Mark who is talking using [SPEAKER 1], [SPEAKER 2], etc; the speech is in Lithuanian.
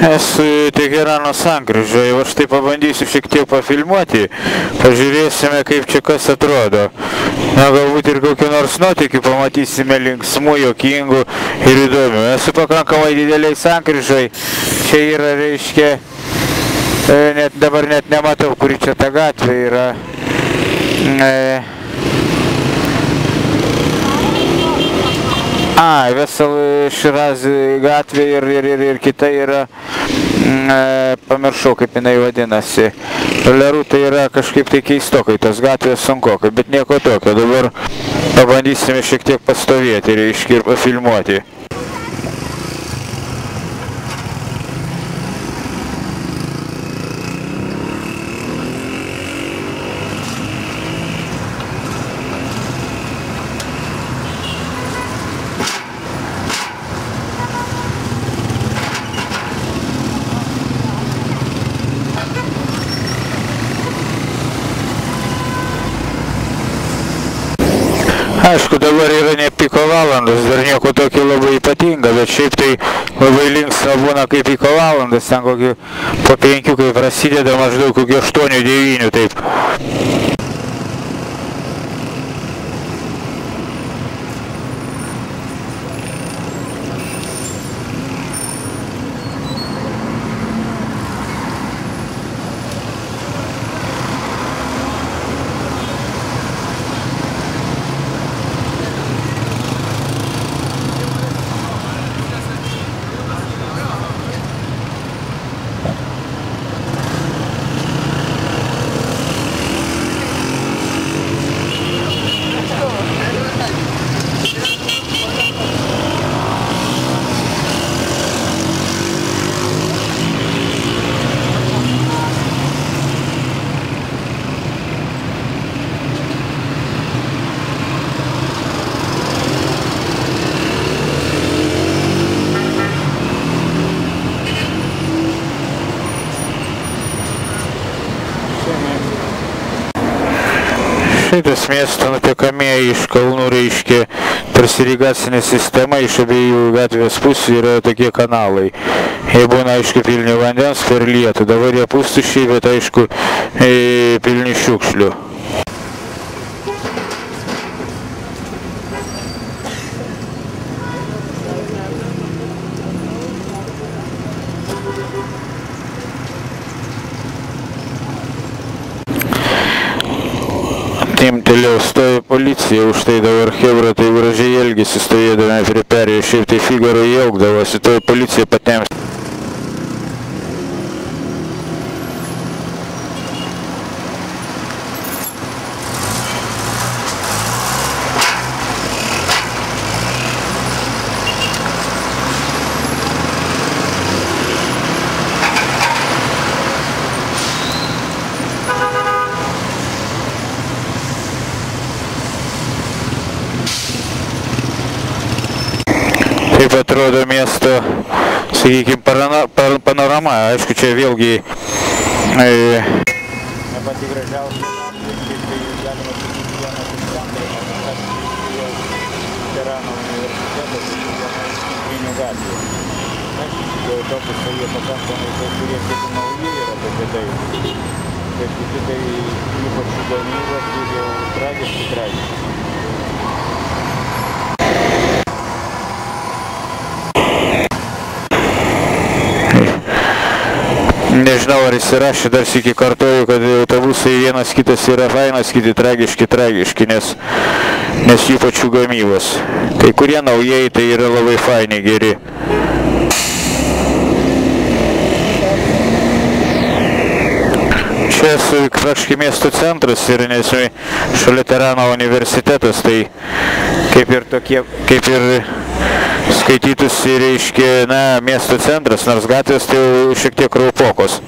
[SPEAKER 1] Esu Teherano sankryžoje, aš tai pabandysiu šiek tiek pafilmuoti, pažiūrėsime, kaip čia kas atrodo. Na, galbūt ir kokių nors nuotykių pamatysime linksmų, juokingų ir įdomių. Esu pakankamai dideliai sankryžoje, čia yra, reiškia, dabar net nematau, kuri čia ta gatvė yra. Vesel Širazi gatvė ir kita yra, pamiršau, kaip jinai vadinasi. Tolerų tai yra kažkaip tai keistokai, tas gatvės sunkokai, bet nieko tokio. Dabar pabandysime šiek tiek pastovėti, reiškia, ir pafilmuoti. Aišku, dabar yra ne piko valandas, dar nieko tokio labai ypatinga, bet šiaip tai labai linksma būna kaip piko valandas, ten kokį po 5, kai prasideda maždaug kokį 8-9, taip. Šitas miesto nutiekamieji iš kalnų, reiškia, tarsi irigacinė sistema iš abiejų gatvės pusių yra tokie kanalai. Jie būna, aišku, pilni vandens per lietų, dabar jie pustuščiai, bet, aišku, pilni šiukšlių. Timtelėjau, stovi policija, už tai dabar chebra tai gražiai elgėsi stovėdami prie perėjų, šiaip tai Figaro jaukdavosi, tai policija patiems. Taip atrodo miesto, sakykime, panorama. Aišku, čia vėlgi ne pati gražiausia, kaip tai galima sakyti, vienas iš centrų, Teherano universitetas ir viena iš centrinių gatvė. Dėl to, kad jie pakankamai kai kurie kaip nauji yra tokie tai. Bet kiti tai ypač įdomybės ir jau tragiški. Nežinau, ar įsirašė, dar sykį kartuoju, kad autobusai vienas kitas yra fainas, kiti tragiški, nes jų pačių gamybos. Kai kurie naujai tai yra labai faini, geri. Čia esu praktiškai miesto centras ir nesui šalia Teherano universitetas, tai kaip ir skaitytųsi, reiškia, miesto centras, nors gatvės tai šiek tiek raupokos.